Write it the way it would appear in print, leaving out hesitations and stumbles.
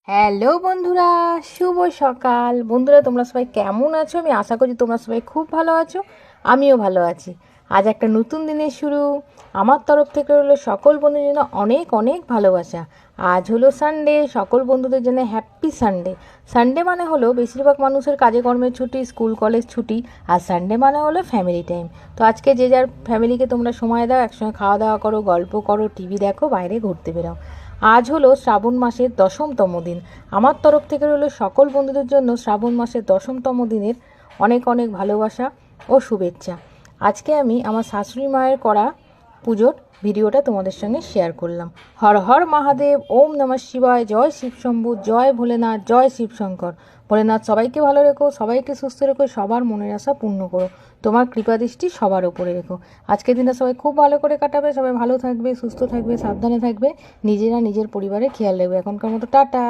Hello বন্ধুরা, শুভ সকাল। বন্ধুরা, তোমরা সবাই কেমন আছো? আমি আশা করছি তোমরা সবাই খুব ভালো আছো। আমিও ভালো আছি। আজ একটা নতুন দিনের শুরু। আমার তরফ থেকে হলো সকল বন্ধুদের জন্য অনেক অনেক ভালোবাসা। আজ হলো সানডে, সকল বন্ধুদের জন্য হ্যাপি সানডে। সানডে মানে হলো বেশিরভাগ মানুষের কাজে কর্মের ছুটি, স্কুল কলেজ ছুটি। আর সানডে মানে হলো ফ্যামিলি টাইম। তো আজকে যে যার ফ্যামিলিকে তোমরা সময় দাও, একসঙ্গে খাওয়া দাওয়া করো, গল্প করো, টিভি দেখো, বাইরে ঘুরতে বেরাও। আজ হলো শ্রাবণ মাসের 10তম দিন। আমার তরফ থেকে রইল সকল বন্ধুদের জন্য শ্রাবণ মাসের 10তম দিনের অনেক অনেক ভালোবাসা ও শুভেচ্ছা। আজকে আমি আমার শাশুড়ি মায়ের করা পুজোর ভিডিওটা তোমাদের সঙ্গে শেয়ার করলাম। হর হর মহাদেব, ওম নমঃ শিবায়, জয় শিবশম্ভু, জয় ভোলেনাথ, জয় শিবশঙ্কর। ভোলেনাথ সবাইকে ভালো রেখো, সবাইকে সুস্থ রেখো, সবার মনের আশা পূর্ণ করো। তোমার কৃপাদৃষ্টি সবার ওপরে রেখো। আজকের দিনটা সবাই খুব ভালো করে কাটাবে, সবাই ভালো থাকবে, সুস্থ থাকবে, সাবধানে থাকবে, নিজেরা নিজের পরিবারের খেয়াল রাখবে। এখনকার মতো টাটা।